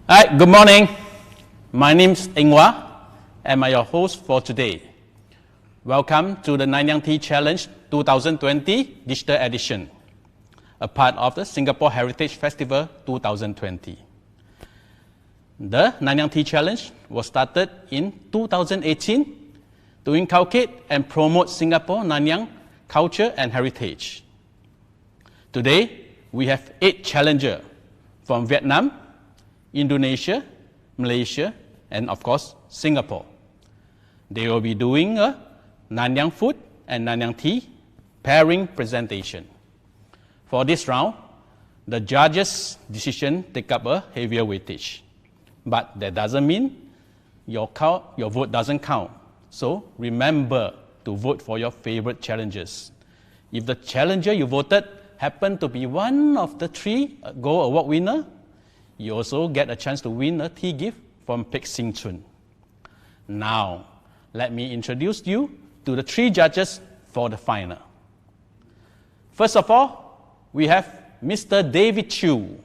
Hi, good morning. My name is Engwa, and I'm your host for today. Welcome to the Nanyang Tea Challenge 2020 Digital Edition, a part of the Singapore Heritage Festival 2020. The Nanyang Tea Challenge was started in 2018 to inculcate and promote Singapore Nanyang culture and heritage. Today, we have 8 challengers from Vietnam, Indonesia, Malaysia, and of course, Singapore. They will be doing a Nanyang food and Nanyang tea pairing presentation. For this round, the judges' decision take up a heavier weightage. But that doesn't mean your vote doesn't count. So remember to vote for your favorite challengers. If the challenger you voted happened to be one of the 3 Gold Award winner, you also get a chance to win a tea gift from Choon. Now, let me introduce you to the 3 judges for the final. First of all, we have Mr. David Choon.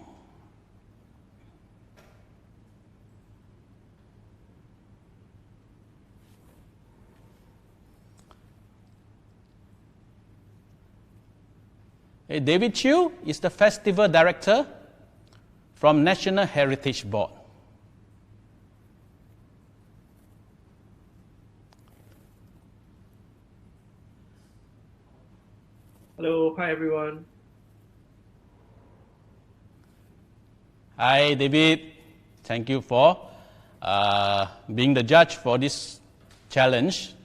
David Choon is the festival director from National Heritage Board. Hello, hi everyone. Hi David, thank you for being the judge for this challenge.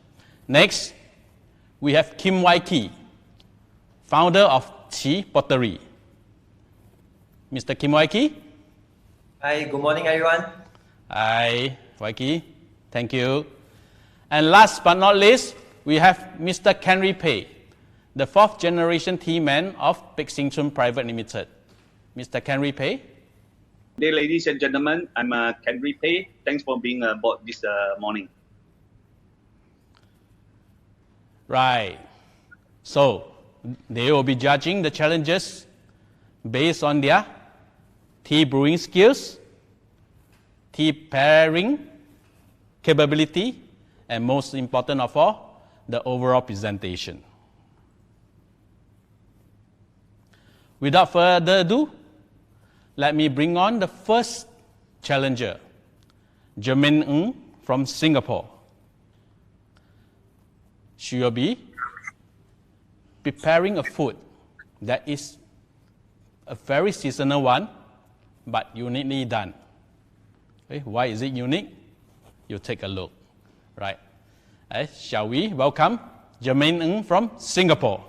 Next, we have Kim Wai-Kee, founder of Tea Pottery. Mr. Kim Wai-Kee? Hi, good morning everyone. Hi, Wai-Kee. Thank you. And last but not least, we have Mr. Henry Pei, the 4th generation tea man of Choon Private Limited. Mr. Henry Pei? Good day, ladies and gentlemen. I'm Henry Pei. Thanks for being aboard this morning. Right. So, they will be judging the challenges based on their tea brewing skills, tea pairing capability, and most important of all, the overall presentation. Without further ado, let me bring on the first challenger, Jermaine Ng from Singapore. She will be preparing a food that is a very seasonal one, but uniquely done. Okay, why is it unique? You take a look, right? Shall we welcome Jermaine Ng from Singapore?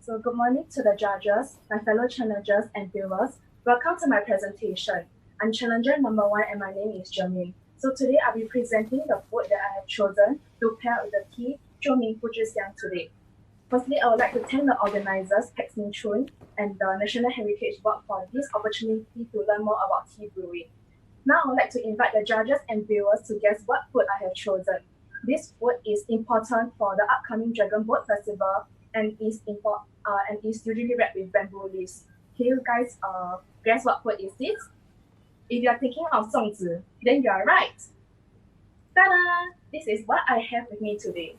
So good morning to the judges, my fellow challengers and viewers. Welcome to my presentation. I'm challenger number 1 and my name is Jermaine. So today I'll be presenting the food that I have chosen to pair with the tea Choon today. Firstly, I would like to thank the organizers, Choon, and the National Heritage Board for this opportunity to learn more about tea brewing. Now I would like to invite the judges and viewers to guess what food I have chosen. This food is important for the upcoming Dragon Boat Festival and is usually wrapped with bamboo leaves. Can you guys guess what food is this? If you are thinking of zongzi, then you are right. Ta-da! This is what I have with me today.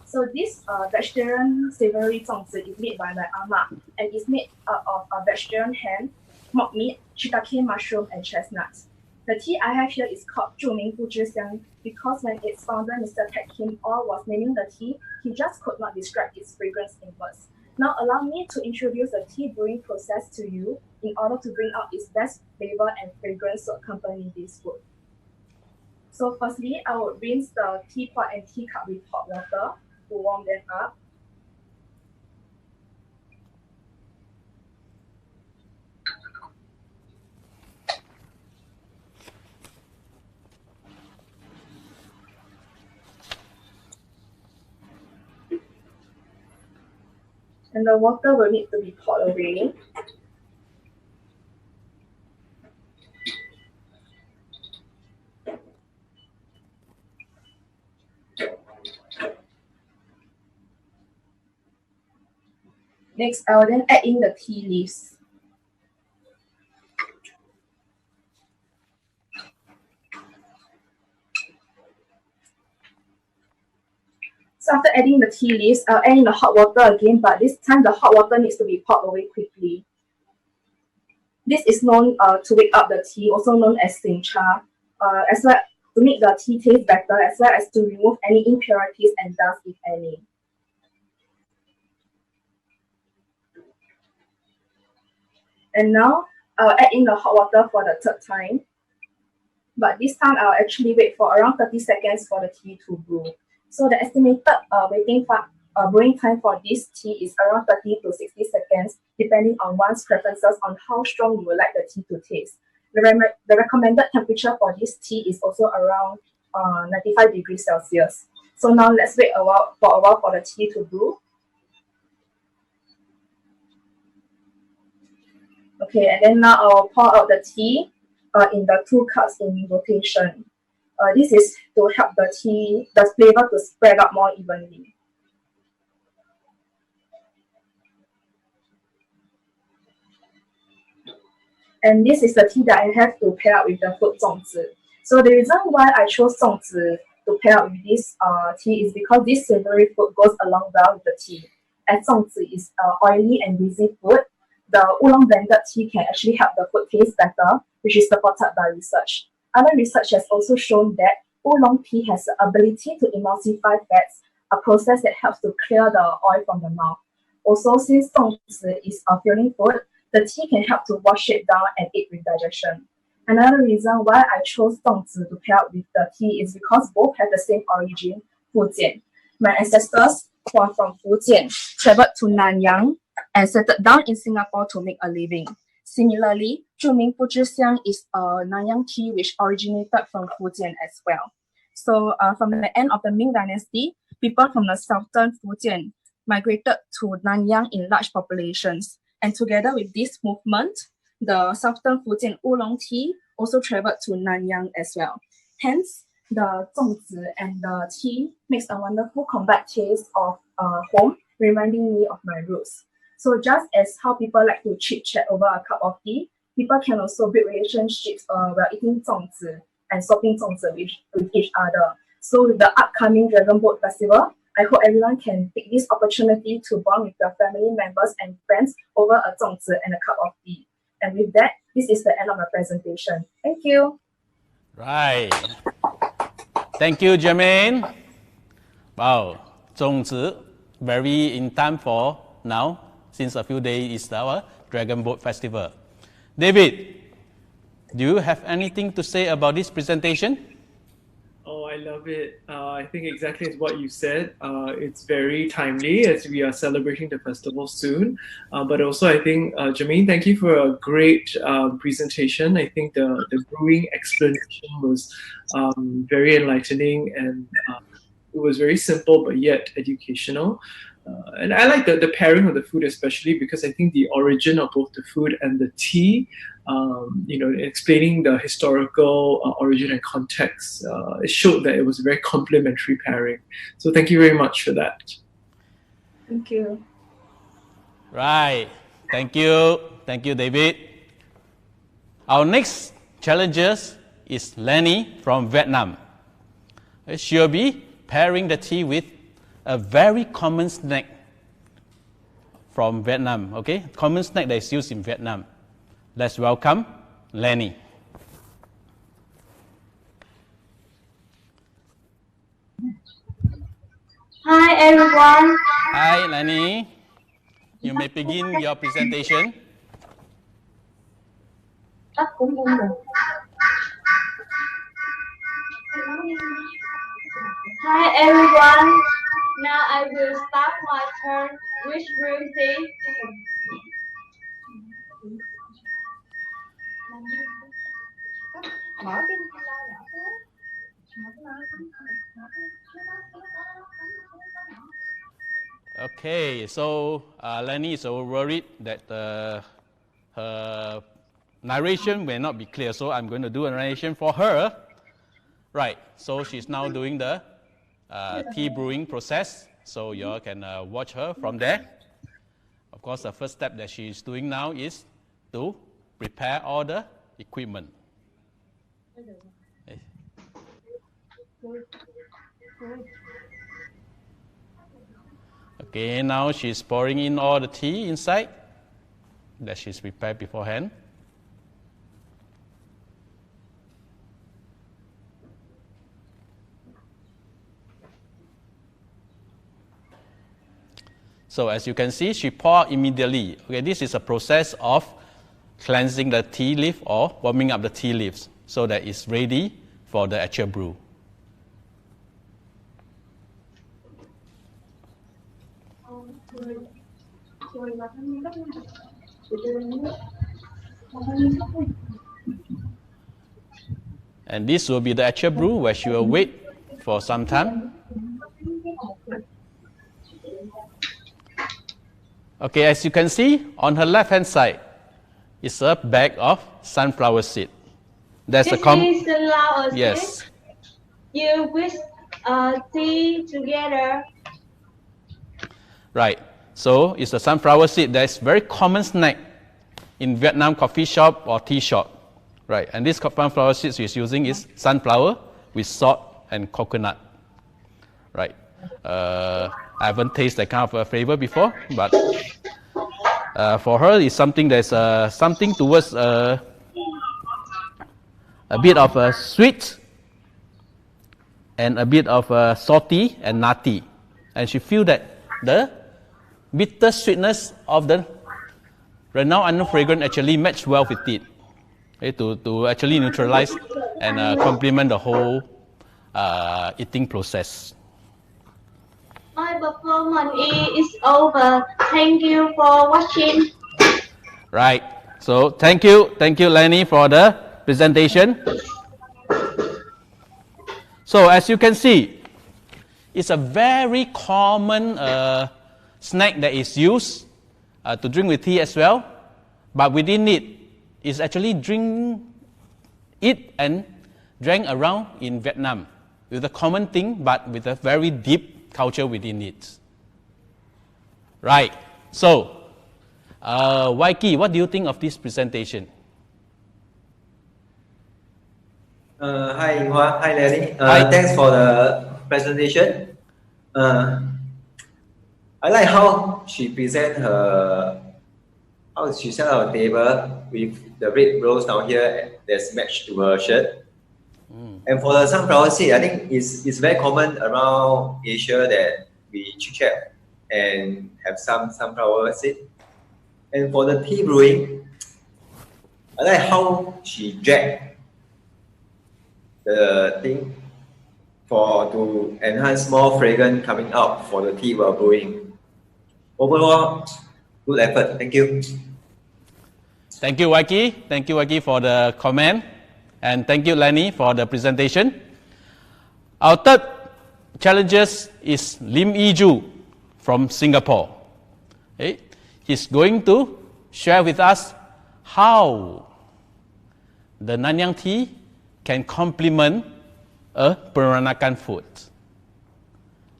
So this vegetarian savory zongzi is made by my ama and is made out of vegetarian ham, mock meat, shiitake mushroom, and chestnuts. The tea I have here is called 著名不知香 because when its founder, Mr. Ted Kim All, was naming the tea, he just could not describe its fragrance in words. Now allow me to introduce the tea brewing process to you in order to bring out its best flavor and fragrance to accompany this food. So firstly, I would rinse the teapot and teacup with hot water to warm them up. And the water will need to be poured away. Next, I will then add in the tea leaves. So after adding the tea leaves, I'll add in the hot water again, but this time the hot water needs to be poured away quickly. This is known to wake up the tea, also known as sing cha, as well to make the tea taste better, as well as to remove any impurities and dust, if any. And now I'll add in the hot water for the third time. But this time I'll actually wait for around 30 seconds for the tea to brew. So the estimated brewing time for this tea is around 30 to 60 seconds, depending on one's preferences on how strong you would like the tea to taste. The recommended temperature for this tea is also around 95 degrees Celsius. So now let's wait for a while for the tea to brew. Okay, and then now I'll pour out the tea in the 2 cups in rotation. This is to help the flavor to spread out more evenly. And this is the tea that I have to pair up with the fruit 粽子. So the reason why I chose 粽子 to pair up with this tea is because this savory food goes along well with the tea. As 粽子 is oily and greasy food, the oolong blended tea can actually help the food taste better, which is supported by research. Other research has also shown that oolong tea has the ability to emulsify fats, a process that helps to clear the oil from the mouth. Also, since 粽子 is a filling food, the tea can help to wash it down and aid with digestion. Another reason why I chose 粽子 to pair up with the tea is because both have the same origin, Fujian. My ancestors who are from Fujian traveled to Nanyang and settled down in Singapore to make a living. Similarly, 著名不知香 is a Nanyang tea which originated from Fujian as well. So from the end of the Ming Dynasty, people from the southern Fujian migrated to Nanyang in large populations. And together with this movement, the southern Fujian oolong tea also traveled to Nanyang as well. Hence, the 粽子 and the tea makes a wonderful combined taste of home, reminding me of my roots. So just as how people like to chit-chat over a cup of tea, people can also build relationships while eating 粽子 and swapping 粽子 with each other. So with the upcoming Dragon Boat Festival, I hope everyone can take this opportunity to bond with their family members and friends over a 粽子 and a cup of tea. And with that, this is the end of my presentation. Thank you. Right. Thank you, Jermaine. Wow, 粽子 very in time for now. Since a few days is our Dragon Boat Festival. David, do you have anything to say about this presentation? Oh, I love it. I think exactly as what you said. It's very timely as we are celebrating the festival soon. But also, I think, Jermaine, thank you for a great presentation. I think the brewing explanation was very enlightening and it was very simple but yet educational. And I like the pairing of the food especially because I think the origin of both the food and the tea, explaining the historical origin and context, it showed that it was a very complementary pairing. So thank you very much for that. Thank you. Right. Thank you. Thank you, David. Our next challenger is Lenny from Vietnam. She'll be pairing the tea with a very common snack from Vietnam, okay? Common snack that is used in Vietnam. Let's welcome Lenny. Hi everyone. Hi Lenny. You may begin your presentation. Hi everyone. Now I will start my turn. Which room tea? Okay, so Lenny is so worried that her narration may not be clear, so I'm going to do a narration for her. Right, so she's now doing the tea brewing process, so you all can watch her from there. Of course, the first step that she's doing now is to prepare all the equipment. Okay, now she's pouring in all the tea inside that she's prepared beforehand. So as you can see, she poured immediately. Okay, this is a process of cleansing the tea leaf or warming up the tea leaves so that it's ready for the actual brew. And this will be the actual brew where she will wait for some time. Okay, as you can see, on her left-hand side is a bag of sunflower seed. That's This is sunflower seed. Yes. You whisk tea together. Right. So it's a sunflower seed that's very common snack in Vietnam coffee shop or tea shop. Right. And this sunflower seeds she's using is sunflower with salt and coconut. Right. I haven't tasted that kind of flavor before, but for her it's something that's something towards a bit of a sweet and a bit of salty and nutty. And she feels that the bitter sweetness of the renowned unknown fragrance actually match well with it, okay, to actually neutralize and complement the whole eating process. My performance is over. Thank you for watching. Right. So thank you, Lenny, for the presentation. So as you can see, it's a very common snack that is used to drink with tea as well, but within it is actually drink it and drank around in Vietnam with a common thing, but with a very deep culture within it. Right. So, Waiki, what do you think of this presentation? Hi, Inghua. Hi, Lenny. Hi. Thanks for the presentation. I like how she present how she set her table with the red rose down here that's matched to her shirt. And for the sunflower seed, I think it's very common around Asia that we chit-chat and have some sunflower seed. And for the tea brewing, I like how she dragged the thing to enhance more fragrance coming out for the tea while brewing. Overall, good effort. Thank you. Thank you, Waiki. Thank you, Waiki, for the comment. And thank you, Lenny, for the presentation. Our third challenger is Lim Yi-ju from Singapore. Okay. He's going to share with us how the Nanyang tea can complement a Peranakan food.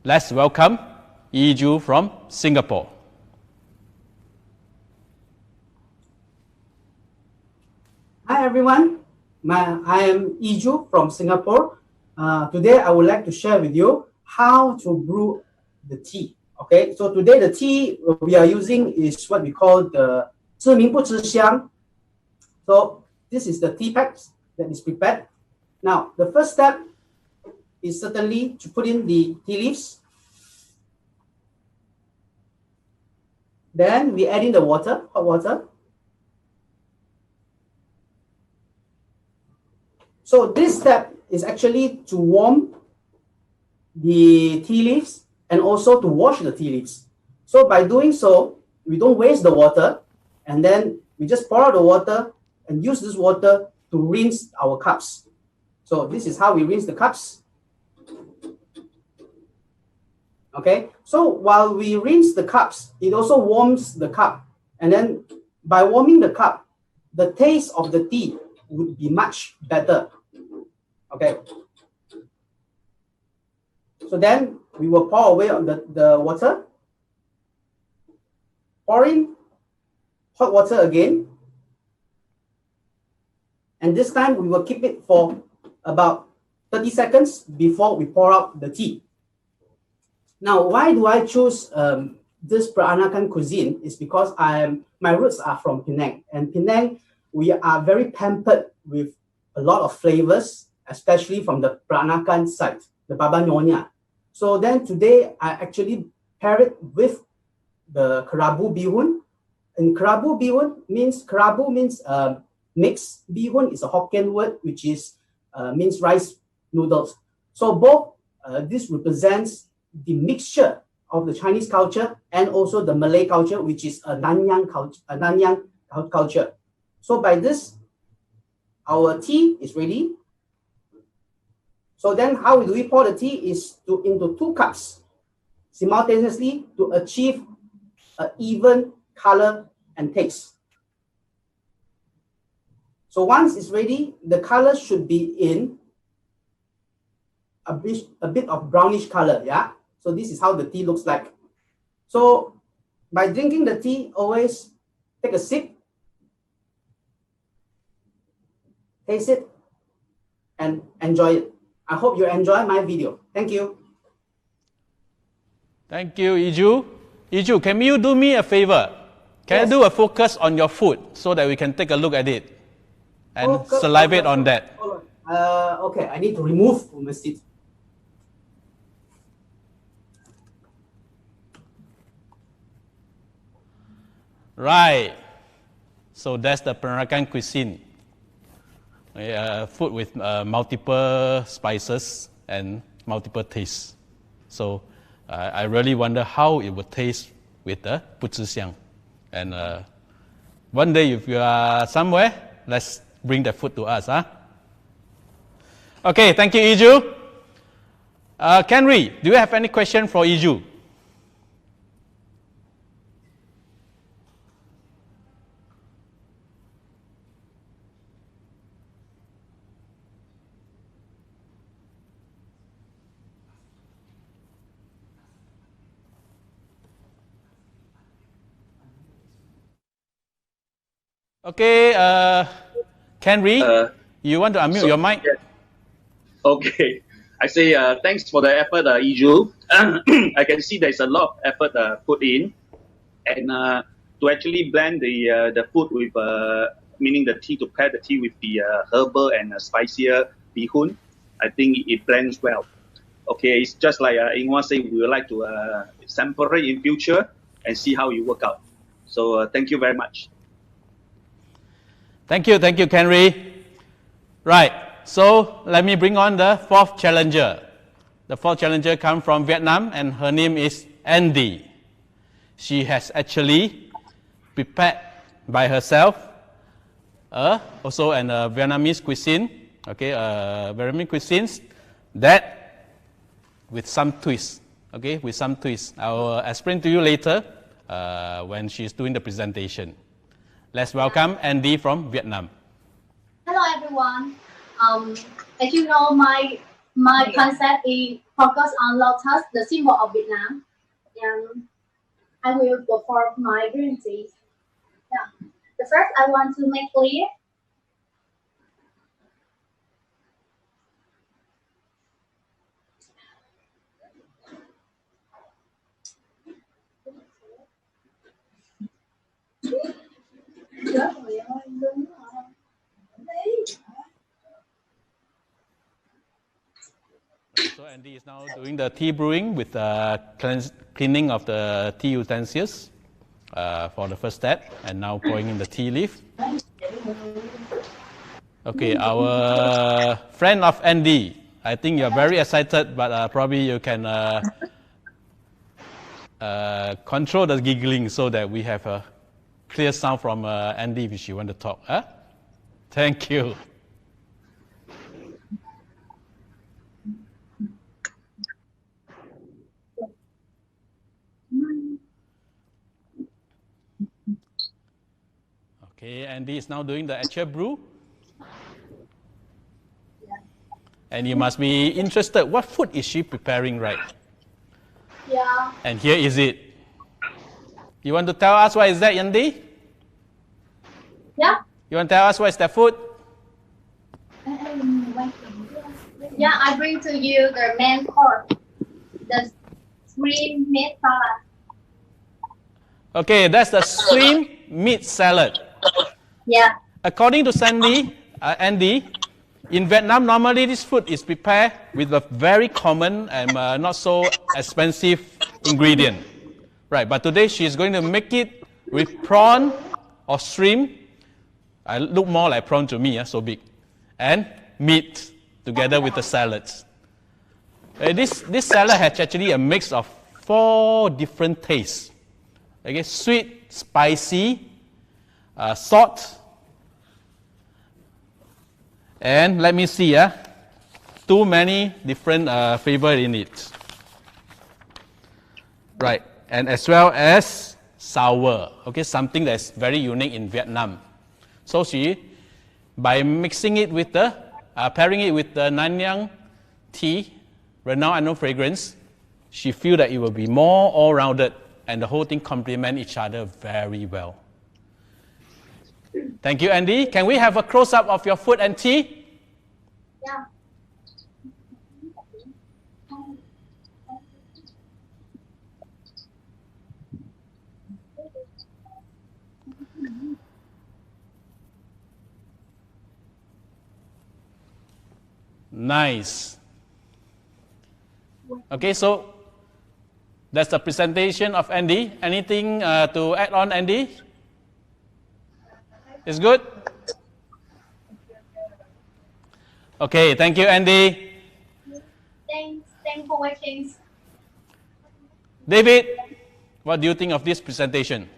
Let's welcome Yi-ju from Singapore. Hi everyone, I am Yi-ju from Singapore. Today I would like to share with you how to brew the tea. Okay, so today the tea we are using is what we call the 知名不知香. So this is the tea packs that is prepared. Now the first step is certainly to put in the tea leaves. Then we add in the water, hot water. So this step is actually to warm the tea leaves and also to wash the tea leaves. So by doing so, we don't waste the water, and then we just pour out the water and use this water to rinse our cups. So this is how we rinse the cups. Okay, so while we rinse the cups, it also warms the cup. And then by warming the cup, the taste of the tea would be much better. Okay. So then we will pour away on the water. Pour in hot water again. And this time we will keep it for about 30 seconds before we pour out the tea. Now, why do I choose this Peranakan cuisine is because my roots are from Penang, and Penang, we are very pampered with a lot of flavors, especially from the Peranakan side, the Baba Nyonya. So then today I actually pair it with the kerabu bihun. And kerabu bihun means mixed bihun is a Hokkien word which is means rice noodles. So both this represents the mixture of the Chinese culture and also the Malay culture, which is a Nanyang culture. So by this, our tea is ready. So then how do we pour the tea is into 2 cups simultaneously to achieve an even color and taste. So once it's ready, the color should be in a bit of brownish color, yeah? So this is how the tea looks like. So by drinking the tea, always take a sip, taste it, and enjoy it. I hope you enjoy my video. Thank you. Thank you, Iju. Iju, can you do me a favor? Can I do a focus on your food so that we can take a look at it and salivate on that? Okay, I need to remove my seat. Right. So that's the Peranakan cuisine. Food with multiple spices and multiple tastes. So I really wonder how it would taste with the puzixiang. And one day if you are somewhere, let's bring the food to us. Huh? Okay, thank you, Iju. Kenry, do you have any question for Iju? Okay, Kenry, you want to unmute your mic? Yeah. Okay. I say thanks for the effort, Iju. I can see there's a lot of effort put in, and to actually blend the food with, meaning the tea, to pair the tea with the herbal and spicier bihun, I think it blends well. Okay, it's just like Ingwa said, we would like to sample it in future and see how it work out. So thank you very much. Thank you, Kenry. Right, so let me bring on the 4th challenger. The 4th challenger comes from Vietnam and her name is Andy. She has actually prepared by herself also an Vietnamese cuisine, okay, Vietnamese cuisines that with some twist, okay, with some twist. I will explain to you later when she's doing the presentation. Let's welcome Andy from Vietnam. Hello everyone. As you know, my concept is focus on lotus, the symbol of Vietnam, and I will perform my green tea. Yeah. The first I want to make clear. So Andy is now doing the tea brewing with cleaning of the tea utensils for the first step, and now pouring in the tea leaf. Okay, our friend of Andy, I think you're very excited, but probably you can control the giggling so that we have a clear sound from Andy if you want to talk. Huh? Thank you. Okay, Andy is now doing the actual brew. And you must be interested, what food is she preparing, right? Yeah. And here is it. You want to tell us what is that, Andy? Yeah. You want to tell us what is that food? Yeah, I bring to you the main course, the green meat salad. Okay, that's the shrimp meat salad. Yeah. According to Andy, in Vietnam, normally this food is prepared with a very common and not so expensive ingredient. Right, but today she's going to make it with prawn or shrimp. I look more like prawn to me, so big. And meat together with the salads. This salad has actually a mix of 4 different tastes. Okay, sweet, spicy, salt, and let me see, too many different flavor in it. Right, and as well as sour, okay, something that's very unique in Vietnam. So by mixing it with pairing it with the Nanyang Tea, renowned unknown fragrance, she feel that it will be more all-rounded and the whole thing complement each other very well. Thank you, Andy. Can we have a close-up of your food and tea? Yeah. Nice. Okay, so that's the presentation of Andy. Anything to add on, Andy? It's good? Okay, thank you, Andy. Thanks for watching. David, what do you think of this presentation?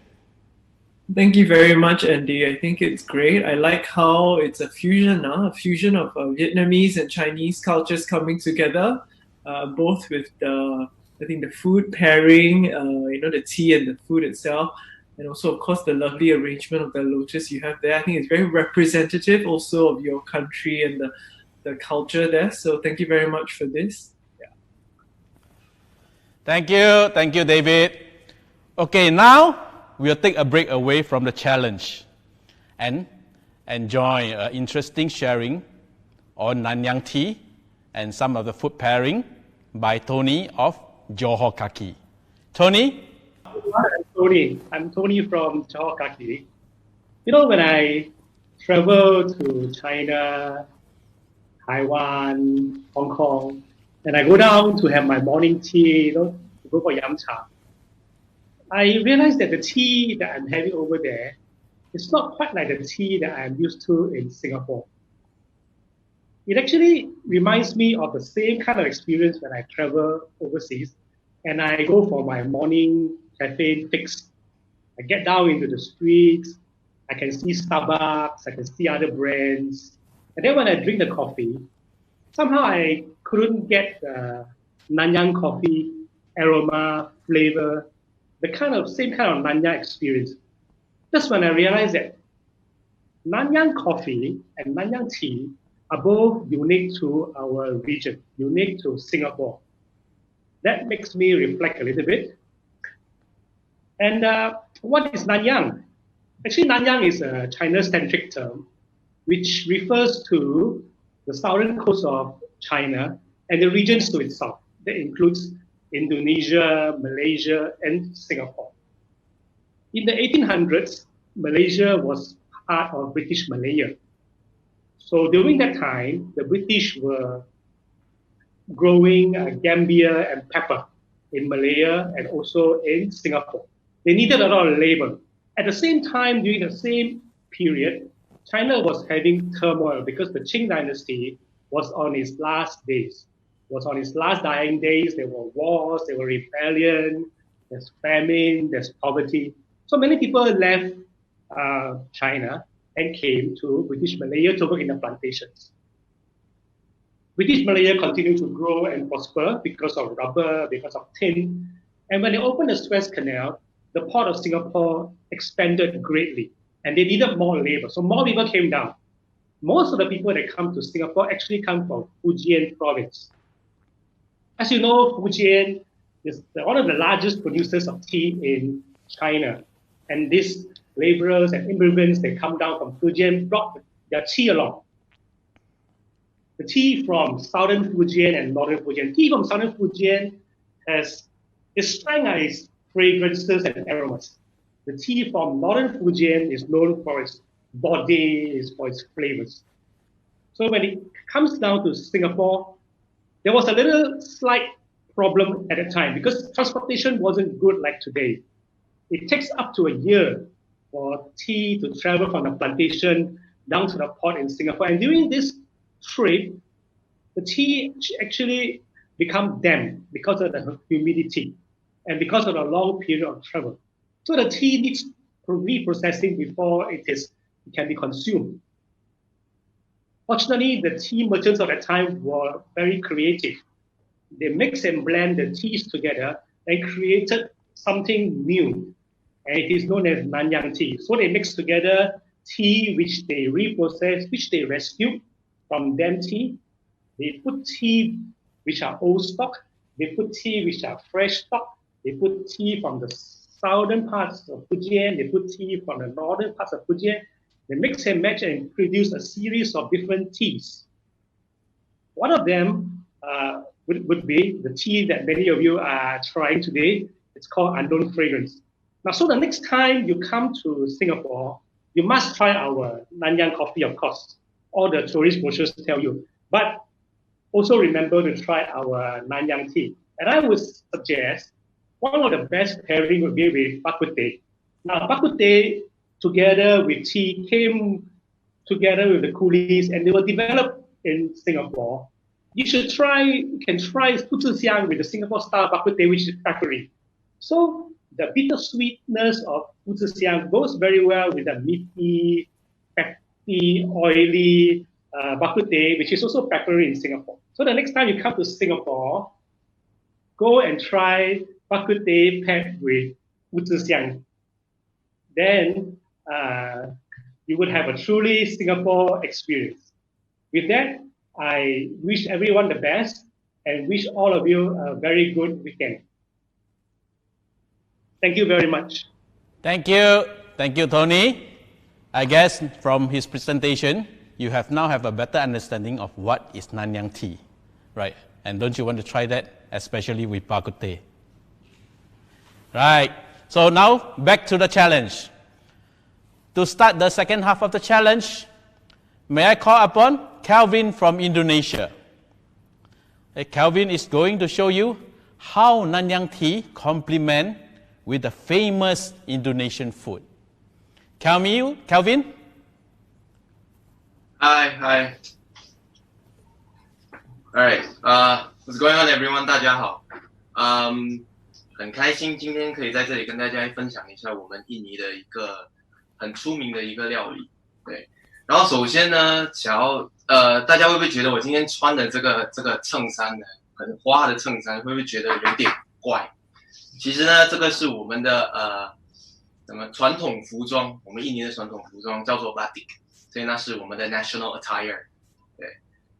Thank you very much, Andy. I think it's great. I like how it's a fusion of Vietnamese and Chinese cultures coming together, both with the food pairing, the tea and the food itself, and also, of course, the lovely arrangement of the lotus you have there. I think it's very representative also of your country and the culture there. So thank you very much for this. Yeah. Thank you, David. Okay, now we'll take a break away from the challenge and enjoy interesting sharing on Nanyang Tea and some of the food pairing by Tony of Johor Kaki. Tony? I'm Tony from Johor Kaki. When I travel to China, Taiwan, Hong Kong, and I go down to have my morning tea, to go for yam cha, I realized that the tea that I'm having over there is not quite like the tea that I'm used to in Singapore. It actually reminds me of the same kind of experience when I travel overseas and I go for my morning cafe fix. I get down into the streets, I can see Starbucks, I can see other brands. And then when I drink the coffee, somehow I couldn't get the Nanyang coffee aroma, flavor, the same kind of Nanyang experience. That's when I realized that Nanyang coffee and Nanyang tea are both unique to our region, unique to Singapore. That makes me reflect a little bit. And what is Nanyang? Actually, Nanyang is a China-centric term, which refers to the southern coast of China and the regions to its south. That includes Indonesia, Malaysia, and Singapore. In the 1800s, Malaysia was part of British Malaya. So during that time, the British were growing gambia and pepper in Malaya and also in Singapore. They needed a lot of labor. At the same time, during the same period, China was having turmoil because the Qing dynasty was on its last days. Was on its last dying days. There were wars, there were rebellion, there's famine, there's poverty. So many people left China and came to British Malaya to work in the plantations. British Malaya continued to grow and prosper because of rubber, because of tin. And when they opened the Suez Canal, the port of Singapore expanded greatly and they needed more labor. So more people came down. Most of the people that come to Singapore actually come from Fujian province. As you know, Fujian is one of the largest producers of tea in China. And these laborers and immigrants, they come down from Fujian, brought their tea along. The tea from southern Fujian and northern Fujian. Tea from southern Fujian has its strength is fragrances and aromas. the tea from northern Fujian is known for its body, for its flavors. So when it comes down to Singapore, there was a little slight problem at the time because transportation wasn't good like today. It takes up to a year for tea to travel from the plantation down to the port in Singapore. And during this trip, the tea actually become damp because of the humidity and because of the long period of travel. So the tea needs reprocessing before it can be consumed. Fortunately, the tea merchants of that time were very creative. They mix and blend the teas together and created something new. And it is known as Nanyang tea. So they mix together tea which they reprocess, which they rescue from damp tea. They put tea which are old stock. They put tea which are fresh stock. They put tea from the southern parts of Fujian. They put tea from the northern parts of Fujian. They mix and match and produce a series of different teas. One of them would be the tea that many of you are trying today. It's called unknown fragrance. Now, so the next time you come to Singapore, you must try our Nanyang coffee, of course. All the tourist brochures tell you. But also remember to try our Nanyang tea. And I would suggest one of the best pairing would be with bak kut teh. Now, bak kut teh together with tea came together with the coolies, and they were developed in Singapore. You can try Fujian with the Singapore style bak kut teh, which is peppery. So the bittersweetness of Fujian goes very well with the meaty, fatty, oily bak kut teh, which is also peppery in Singapore. So the next time you come to Singapore, go and try bak kut teh paired with Fujian. Then you would have a truly Singapore experience. With that, I wish everyone the best and wish all of you a very good weekend. Thank you very much. Thank you. Thank you, Tony. I guess from his presentation, you now have a better understanding of what is Nanyang tea, right? And don't you want to try that, especially with bak kut teh? Right. So now, back to the challenge. To start the second half of the challenge, may I call upon Calvin from Indonesia. Calvin is going to show you how Nanyang tea complement with the famous Indonesian food. Calvin? Hi. Alright, what's going on, everyone? 大家好。很开心今天可以在这里跟大家分享一下我们印尼的一个很出名的一个料理。对，然后首先呢，想要大家会不会觉得我今天穿的这个衬衫呢，很花的衬衫，会不会觉得有点怪？其实呢，这个是我们的传统服装，我们印尼的传统服装叫做 batik， 所以那是我们的 national attire。对，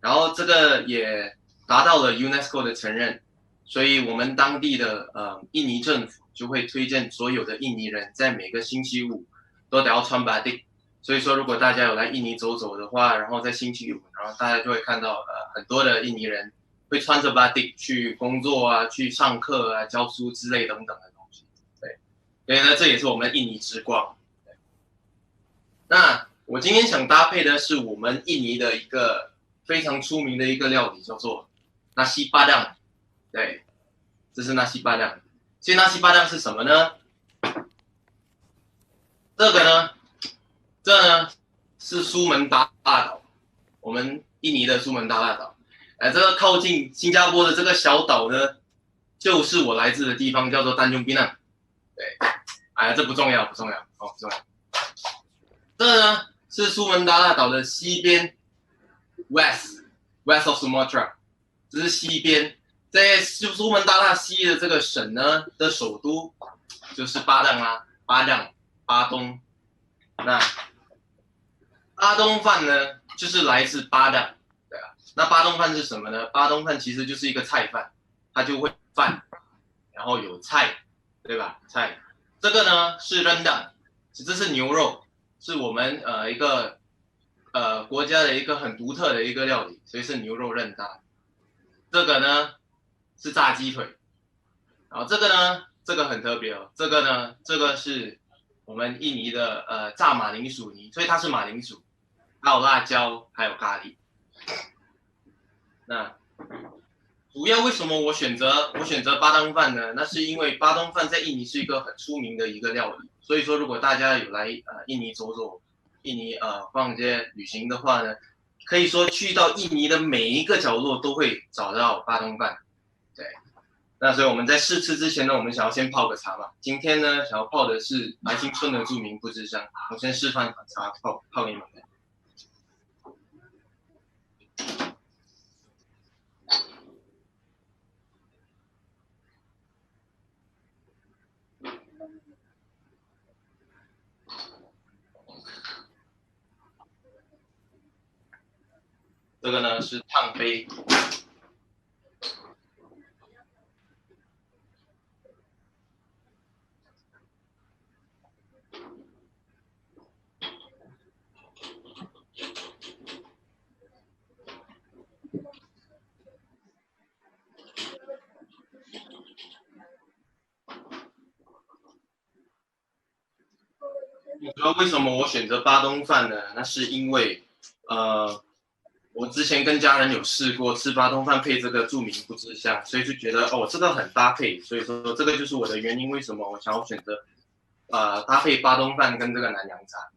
然后这个也达到了 UNESCO 的承认，所以我们当地的印尼政府就会推荐所有的印尼人在每个星期五都得要穿 batik。所以说，如果大家有来印尼走走的话，然后在星期五，然后大家就会看到很多的印尼人会穿着 batik 去工作啊、去上课啊、教书之类等等的东西。对，所以呢，这也是我们印尼之光。那我今天想搭配的是我们印尼的一个非常出名的一个料理，叫做 nasi padang。对，这是 nasi padang。所以 nasi padang 是什么呢？这呢是苏门答腊岛，我们印尼的苏门答腊岛。这个靠近新加坡的这个小岛呢，就是我来自的地方，叫做丹中槟榔。对，这不重要，不重要。这呢是苏门答腊岛的西边 ，West of Sumatra， 这是西边。在苏门答腊西的这个省呢的首都就是巴东。那巴东饭呢，就是来自巴当，对啊。那巴东饭是什么呢？巴东饭其实就是一个菜饭，它就会饭，然后有菜，对吧？菜。这个呢是rendang，这是牛肉，是我们一个国家的一个很独特的一个料理，所以是牛肉rendang。这个呢是炸鸡腿，然后这个呢，这个很特别哦，这个呢，这个是我们印尼的炸马铃薯泥，所以它是马铃薯，还有辣椒，还有咖喱。那主要为什么我选择巴当饭呢？那是因为巴当饭在印尼是一个很出名的一个料理，所以说如果大家有来印尼走走，印尼逛街旅行的话呢，可以说去到印尼的每一个角落都会找到巴当饭。对，那所以我们在试吃之前呢，我们想要先泡个茶嘛。今天呢，想要泡的是白新村的著名不知香，我先示范把茶泡给你们看。这个呢是烫杯，主要为什么我选择巴东饭呢？那是因为我之前跟家人有试过吃巴东饭配这个著名不知香，所以就觉得哦这个很搭配，所以说这个就是我的原因，为什么我想要选择搭配巴东饭跟这个南洋茶。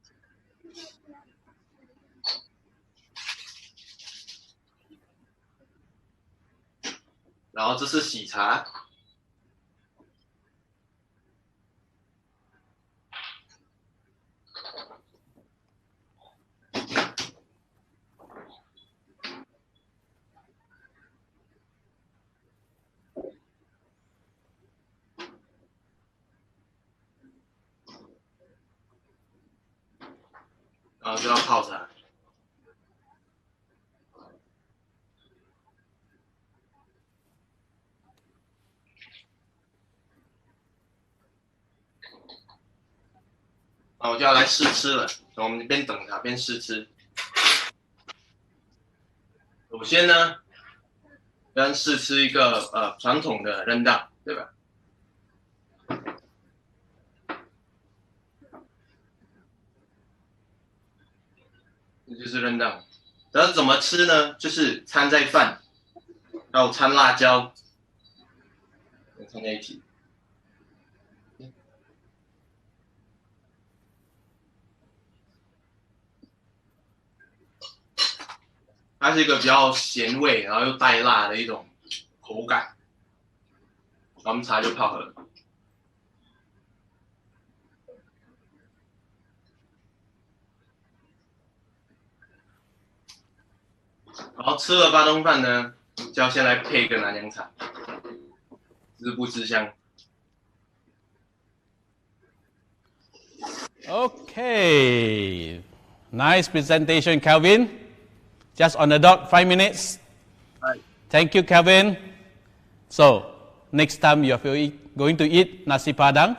然后这是喜茶。然后就要泡茶。那我就要来试吃了。我们边等茶边试吃。首先呢，先试吃一个传统的rendang，对吧？这就是 rendang。然后怎么吃呢？就是掺在饭，然后掺辣椒，掺在一起。它是一个比较咸味，然后又带辣的一种口感。我们茶就泡好了。然后吃了巴东饭呢，就要先来配一个南洋茶，这是不知香。Okay, nice presentation, Calvin. Just on the dot, 5 minutes. Right. Thank you, Calvin. So, next time you're going to eat nasi padang,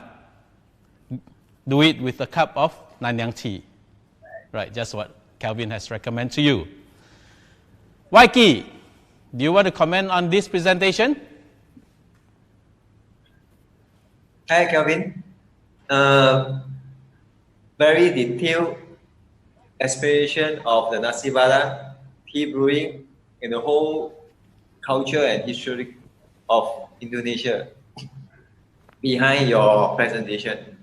do it with a cup of Nanyang tea. Right, just what Calvin has recommended to you. Waiki, do you want to comment on this presentation? Hi, Kelvin. Very detailed explanation of the nasi padang, tea brewing, and the whole culture and history of Indonesia behind your presentation.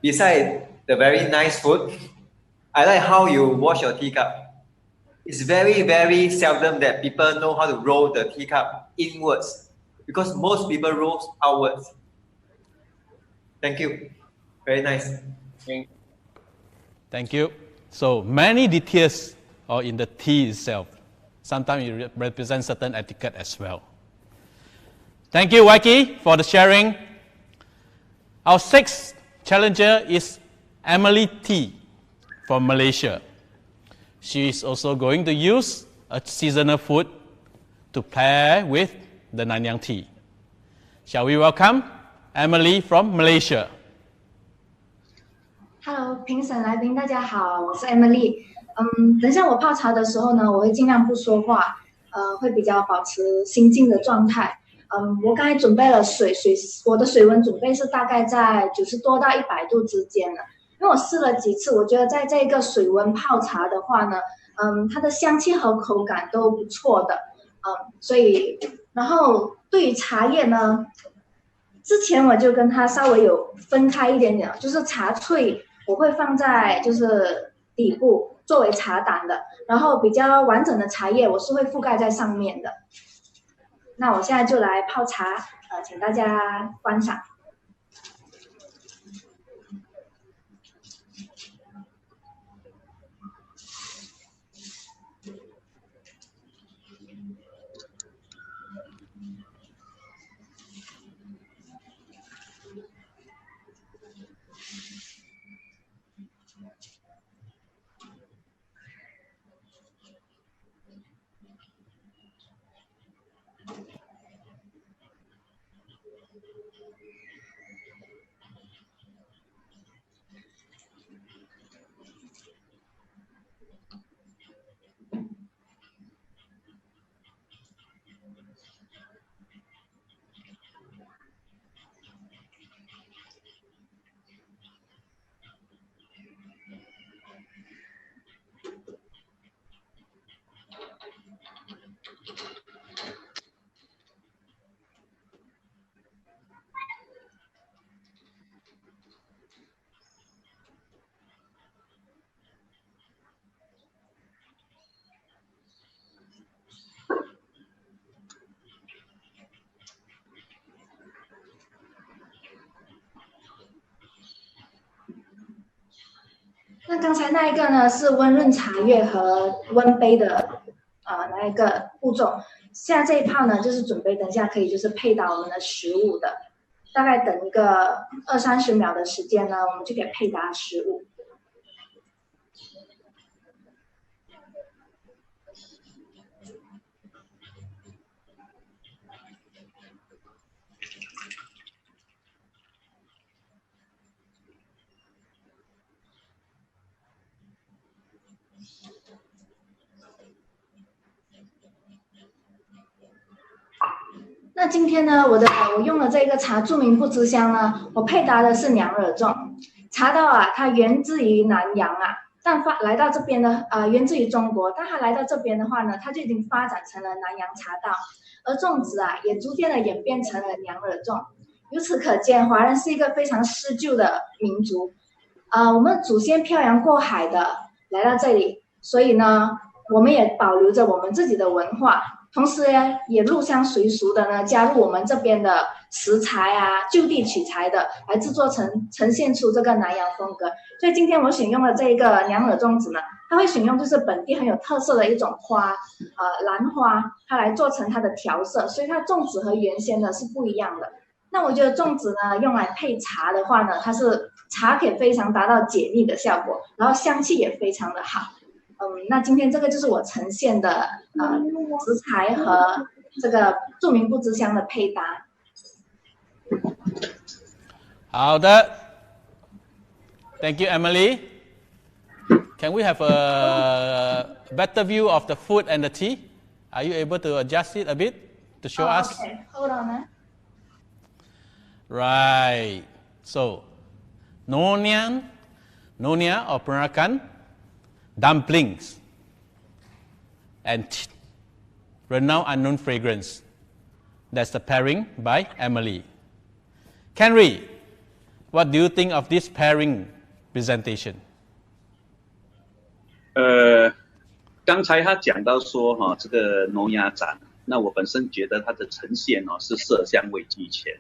Besides the very nice food, I like how you wash your teacup. It's very, very seldom that people know how to roll the teacup inwards because most people roll outwards. Thank you. Very nice. Thank you. So many details are in the tea itself. Sometimes it represents certain etiquette as well. Thank you, Waiki, for the sharing. Our sixth challenger is Emily T from Malaysia. She is also going to use a seasonal food to pair with the Nanyang tea. Shall we welcome Emily from Malaysia? Hello， 评审来宾大家好，我是 Emily。等一下我泡茶的时候呢，我会尽量不说话，会比较保持心静的状态。我刚才准备了水，我的水温准备是大概在90多到100度之间的。因为我试了几次，我觉得在这个水温泡茶的话呢，它的香气和口感都不错的，所以然后对于茶叶呢，之前我就跟它稍微有分开一点点，就是茶萃我会放在就是底部作为茶胆的，然后比较完整的茶叶我是会覆盖在上面的。那我现在就来泡茶，请大家观赏。那刚才那一个呢是温润茶叶和温杯的那一个步骤，现在这一泡呢就是准备等一下可以就是配到我们的食物的，大概等一个20-30秒的时间呢，我们就可以配搭食物。那今天呢，我用的这个茶著名不知香呢，我配搭的是娘惹粽茶道啊，它源自于南洋啊，但来到这边的源自于中国，但它来到这边的话呢，它就已经发展成了南洋茶道，而粽子啊也逐渐的演变成了娘惹粽。由此可见，华人是一个非常施救的民族，我们的祖先漂洋过海的来到这里，所以呢，我们也保留着我们自己的文化。同时呢，也入乡随俗的呢，加入我们这边的食材啊，就地取材的，来制作呈现出这个南洋风格。所以今天我选用的这个娘惹粽子呢，它会选用就是本地很有特色的一种花，兰花，它来做成它的调色，所以它粽子和原先的是不一样的。那我觉得粽子呢，用来配茶的话呢，它是茶可以非常达到解腻的效果，然后香气也非常的好。那今天这个就是我呈现的食材和这个著名不知香的配搭。好的 ，Thank you, Emily. Can we have a better view of the food and the tea? Are you able to adjust it a bit to show us? Okay, hold on. Right. So, Nonya or Peranakan dumplings and renowned unknown fragrance. That's the pairing by Emily. Henry, what do you think of this pairing presentation? 刚才他讲到说这个挪亚展，那我本身觉得它的呈现是色香味俱全。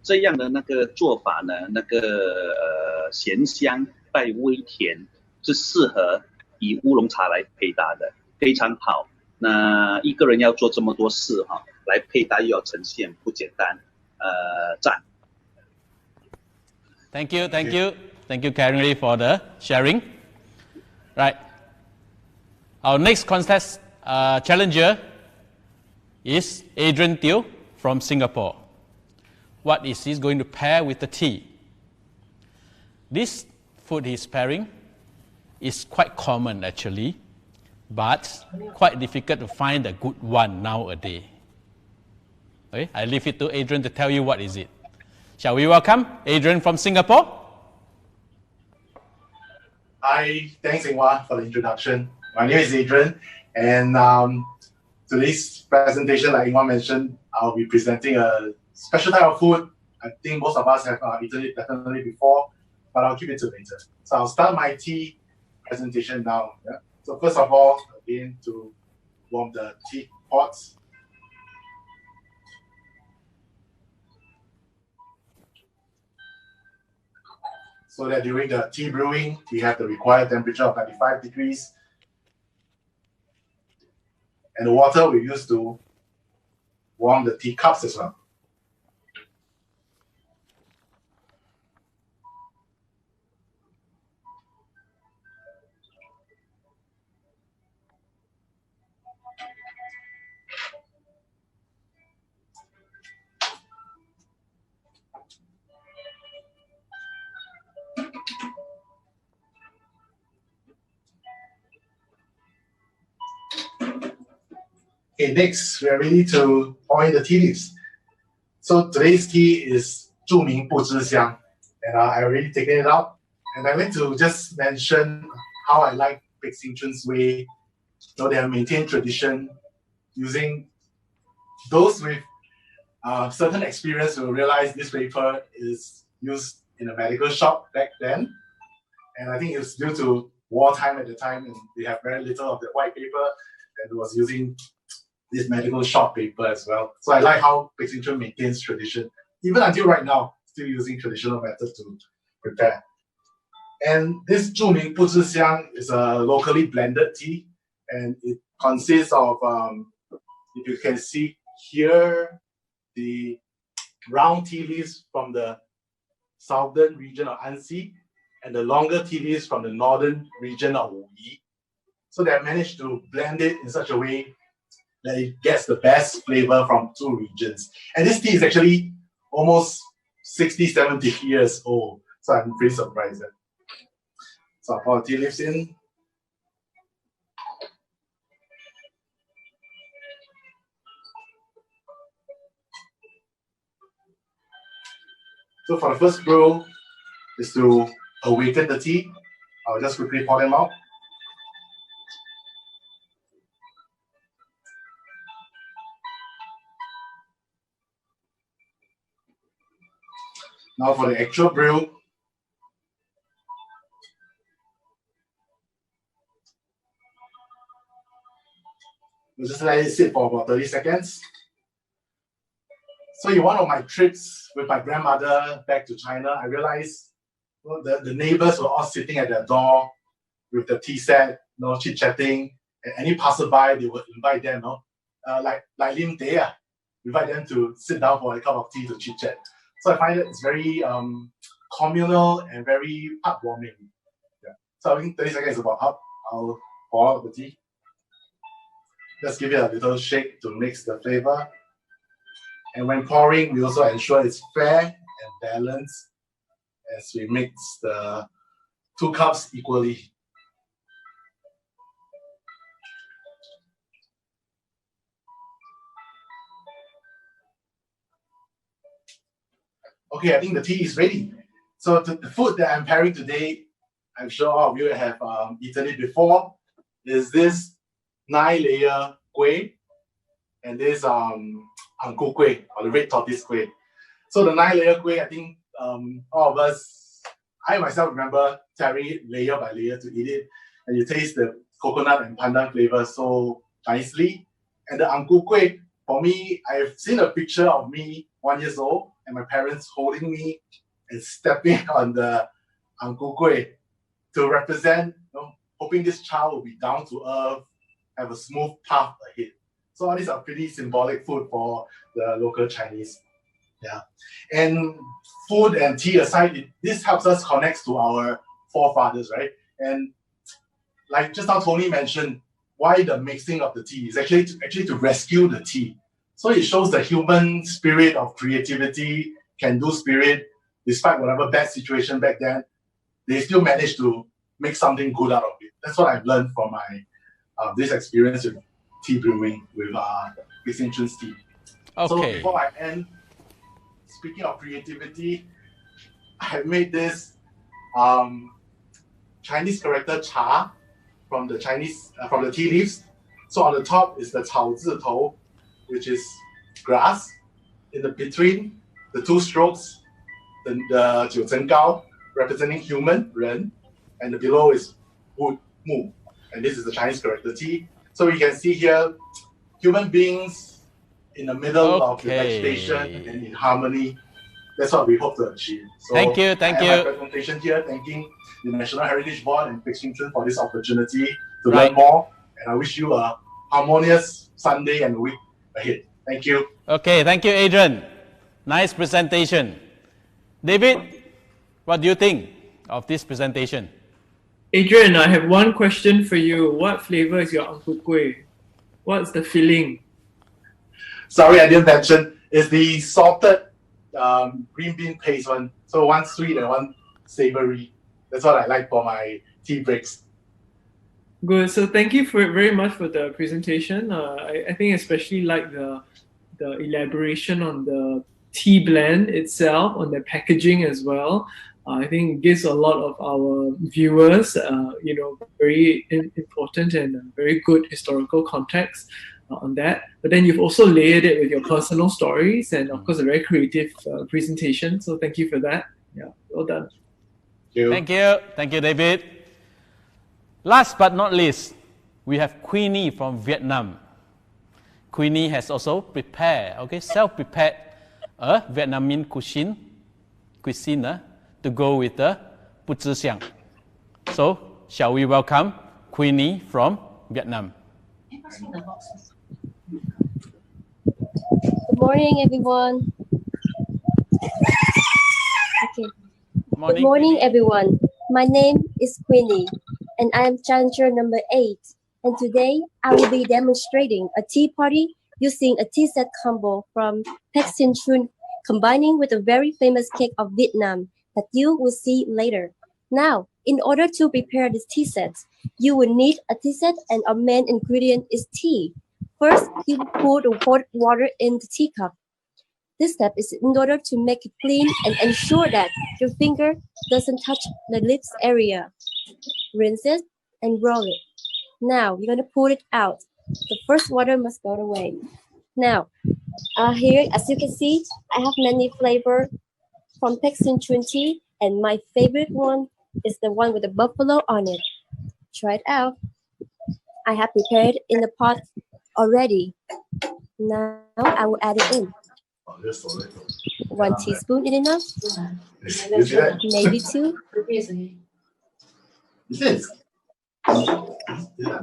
这样的那个做法呢，那个咸香带微甜，是适合以乌龙茶来配搭的，非常好。那一个人要做这么多事来配搭又要呈现，不简单。赞。Thank you, Henry, for the sharing. Right. Our next contest challenger is Adrian Teo from Singapore. What is he going to pair with the tea? This food he's pairing is quite common actually, but quite difficult to find a good one nowadays. Okay, I leave it to Adrian to tell you what is it. Shall we welcome Adrian from Singapore? Hi, thanks Ingwa for the introduction. My name is Adrian, and today's presentation, like Ingwa mentioned, I'll be presenting a special type of food. I think most of us have eaten it definitely before, but I'll keep it to later. So I'll start my tea presentation now. Yeah? So first of all, again, to warm the tea pots. So that during the tea brewing, we have the required temperature of 95 degrees. And the water we use to warm the tea cups as well. Okay, next we are ready to pour in the tea leaves. So today's tea is 著名不知香, and I already taken it out. And I'd like to just mention how I like Big Sing Choon's way. So they have maintained tradition using those with certain experience will realize this paper is used in a medical shop back then. And I think it's due to wartime at the time, and they have very little of the white paper, and it was using this medical shop paper as well. So I like how Big Sing Choon maintains tradition. Even until right now, still using traditional methods to prepare. And this 著名不知香 is a locally blended tea, and it consists of, if you can see here, the round tea leaves from the southern region of Anxi, and the longer tea leaves from the northern region of Wuyi. So they have managed to blend it in such a way that it gets the best flavor from two regions. And this tea is actually almost 60, 70 years old. So I'm pretty surprised. So I'll pour the tea leaves in. So for the first brew is to awaken the tea. I'll just quickly pour them out. Now for the actual brew, we'll just let it sit for about 30 seconds. So in one of my trips with my grandmother back to China, I realized the neighbors were all sitting at their door with the tea set, chit-chatting, and any passerby, they would invite them, like Lim Teh, invite them to sit down for a cup of tea to chit-chat. So I find it's very communal and very heartwarming. Yeah. So I think 30 seconds is about up. I'll pour out the tea. Just give it a little shake to mix the flavor. And when pouring, we also ensure it's fair and balanced as we mix the two cups equally. Okay, I think the tea is ready. So the food that I'm pairing today, I'm sure all of you have eaten it before, is this 9-layer kueh and this ang ku kueh, or the red tortoise kueh. So the 9-layer kueh, I think all of us, I myself remember tearing it layer by layer to eat it, and you taste the coconut and pandan flavor so nicely. And the ang ku kueh, for me, I've seen a picture of me 1 year old and my parents holding me and stepping on the ang ku kueh to represent, hoping this child will be down to earth, have a smooth path ahead. So all these are pretty symbolic food for the local Chinese. Yeah. And food and tea aside, this helps us connect to our forefathers, right? And like just now Tony mentioned, why the mixing of the tea is actually to rescue the tea. So it shows the human spirit of creativity, can-do spirit, despite whatever bad situation back then, they still managed to make something good out of it. That's what I've learned from my this experience with tea brewing with Big Sing Choon's tea. So Okay. before I end, speaking of creativity, I made this Chinese character cha from the from the tea leaves. So on the top is the 草字头, which is grass. In the between the two strokes, the 九层高 representing human 人, and the below is wood 木, and this is the Chinese character T. So you can see here human beings in the middle of the vegetation and in harmony. That's what we hope to achieve. So thank you. My presentation here, thanking the National Heritage Board and Choon for this opportunity to learn more. And I wish you a harmonious Sunday and week ahead. Thank you. Okay, thank you, Adrian. Nice presentation. David, what do you think of this presentation? Adrian, I have one question for you. What flavor is your ang ku kueh? What's the filling? Sorry, I didn't mention. It's the salted green bean paste one. So one sweet and one savory. That's what I like for my tea breaks. Good. So thank you very much for the presentation. I think especially like the elaboration on the tea blend itself, on the packaging as well. I think it gives a lot of our viewers, very important and very good historical context on that. But then you've also layered it with your personal stories and of course a very creative presentation. So thank you for that. Yeah, well done. Thank you. Thank you, David. Last but not least, we have Queenie from Vietnam. Queenie has also prepared, self-prepared a Vietnamese cuisine to go with the Bút Zhi Xiang. So, shall we welcome Queenie from Vietnam? Good morning, everyone. Okay. Good morning, everyone. My name is Queenie, and I am challenger number 8. And today, I will be demonstrating a tea party using a tea set combo from Choon, combining with a very famous cake of Vietnam that you will see later. Now, in order to prepare this tea set, you will need a tea set, and our main ingredient is tea. First, you will pour the hot water in the teacup. This step is in order to make it clean and ensure that your finger doesn't touch the lips area. Rinse it and roll it. Now, you're going to pour it out. The first water must go away. Now, here, as you can see, I have many flavors from Choon tea, and my favorite one is the one with the buffalo on it. Try it out. I have prepared in the pot already. Now, I will add it in. 1 teaspoon is enough? Maybe 2?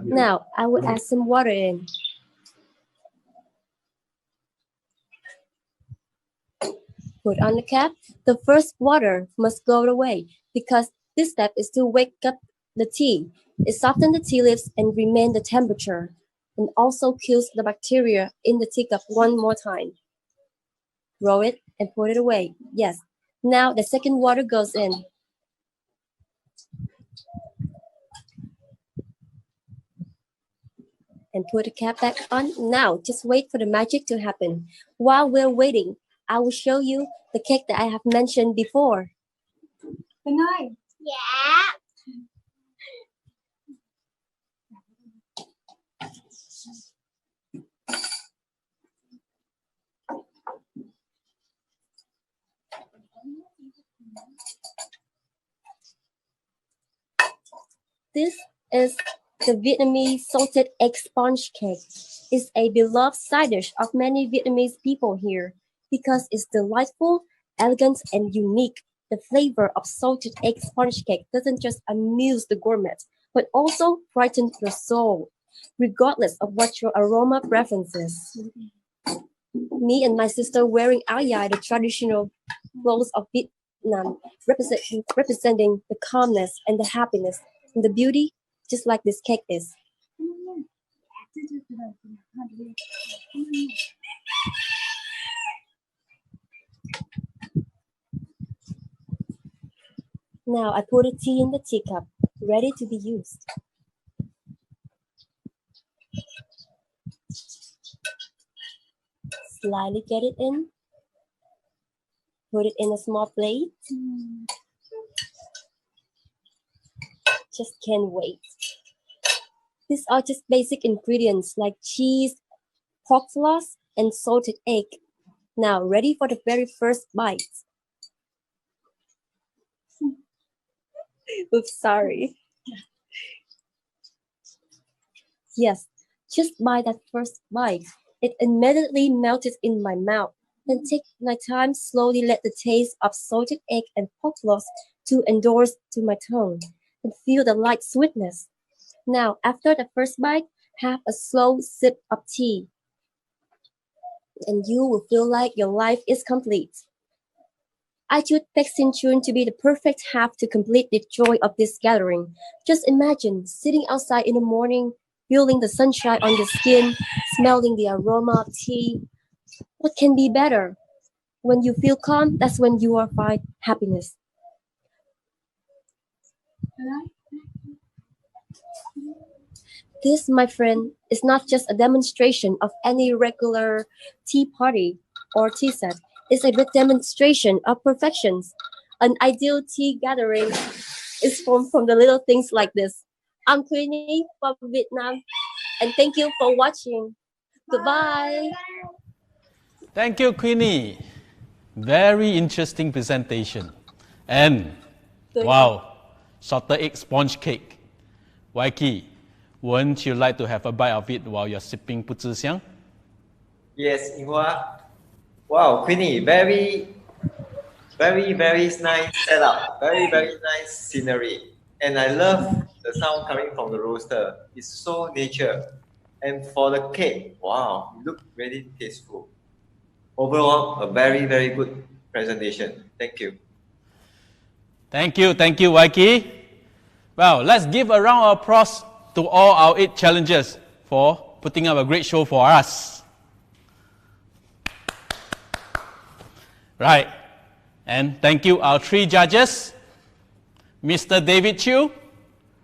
Now, I will add some water in. Put on the cap. The first water must go away because this step is to wake up the tea. It softens the tea leaves and remains the temperature, and also kills the bacteria in the teacup one more time. Roll it and put it away. Yes. Now the second water goes in. And put the cap back on. Now, just wait for the magic to happen. While we're waiting, I will show you the cake that I have mentioned before. Good night. Yeah. This is the Vietnamese salted egg sponge cake. It's a beloved side dish of many Vietnamese people here because it's delightful, elegant, and unique. The flavor of salted egg sponge cake doesn't just amuse the gourmet, but also brightens your soul, regardless of what your aroma preference is. Me and my sister wearing ayai, the traditional clothes of Vietnam, representing the calmness and the happiness and the beauty, just like this cake is. Now I pour the tea in the teacup, ready to be used. slightly get it in. Put it in a small plate. Just can't wait. These are just basic ingredients like cheese, pork floss, and salted egg. Now, ready for the very first bite. Oops, sorry. Yes, just by that first bite, it immediately melted in my mouth. Then take my time, slowly let the taste of salted egg and pork floss to endorse to my tongue and feel the light sweetness. Now, after the first bite, have a slow sip of tea, and you will feel like your life is complete. I choose Choon to be the perfect half to complete the joy of this gathering. Just imagine sitting outside in the morning, feeling the sunshine on your skin, smelling the aroma of tea. What can be better? When you feel calm, that's when you are find happiness. This, my friend, is not just a demonstration of any regular tea party or tea set. It's a big demonstration of perfections. An ideal tea gathering is formed from the little things like this. I'm Queenie from Vietnam, and thank you for watching. Goodbye. Thank you, Queenie. Very interesting presentation. And wow, salted egg sponge cake. Waiki, wouldn't you like to have a bite of it while you're sipping 不知香? Yes, Inghua. Wow, Queenie, very nice setup. Very nice scenery. And I love the sound coming from the roaster. It's so nature. And for the cake, wow, it looked very tasteful. Overall, a very good presentation. Thank you. Thank you, Waiki. Well, let's give a round of applause to all our 8 challengers for putting up a great show for us. Right. And thank you, our 3 judges. Mr. David Chiu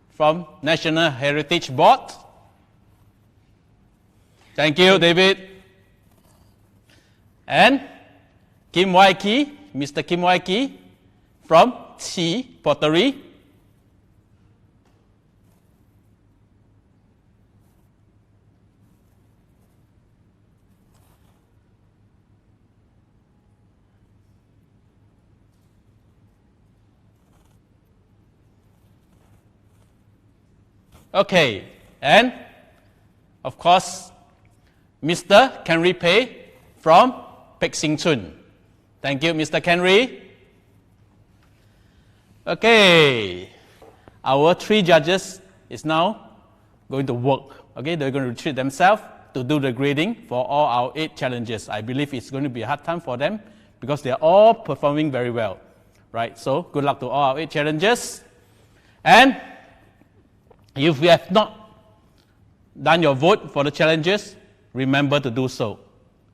from National Heritage Board. Thank you, David. And Kim Waiki, Mr. Kim Waiki from Tea Pottery. Okay, and of course, Mr. Kenry Pei from Pek Sing Chun. Thank you, Mr. Kenry. Okay, our 3 judges is now going to work. Okay, they're going to retreat themselves to do the grading for all our 8 challenges. I believe it's going to be a hard time for them because they're all performing very well. Right, so good luck to all our 8 challenges. And if you have not done your vote for the challenges, remember to do so.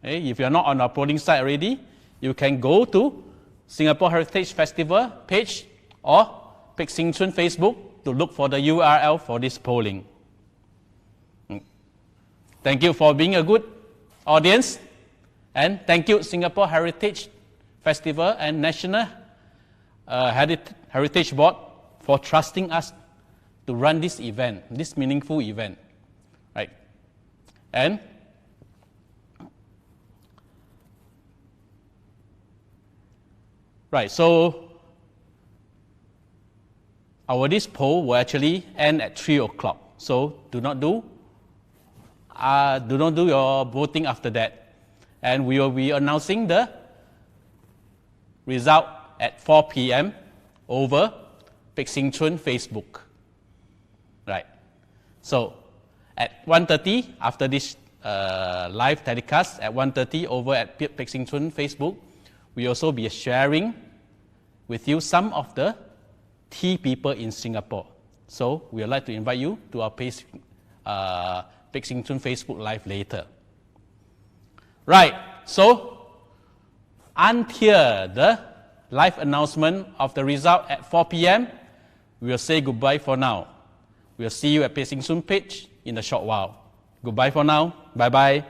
Okay? If you are not on our polling site already, you can go to Singapore Heritage Festival page or Pek Sing Chun Facebook to look for the URL for this polling. Thank you for being a good audience, and thank you Singapore Heritage Festival and National Heritage Board for trusting us to run this event, this meaningful event, right? And right, so this poll will actually end at 3 o'clock. So do not do your voting after that, and we will be announcing the result at 4 p.m. over Pek Sing Chun Facebook. Right. So at 1:30 after this live telecast at 1:30 over at Pek Sing Chun Facebook, we also be sharing with you some of the tea people in Singapore. So we would like to invite you to our Pek Sing Chun Facebook live later. Right. So until the live announcement of the result at 4 p.m., we will say goodbye for now. We'll see you at Pek Sing Chun page in a short while. Goodbye for now. Bye-bye.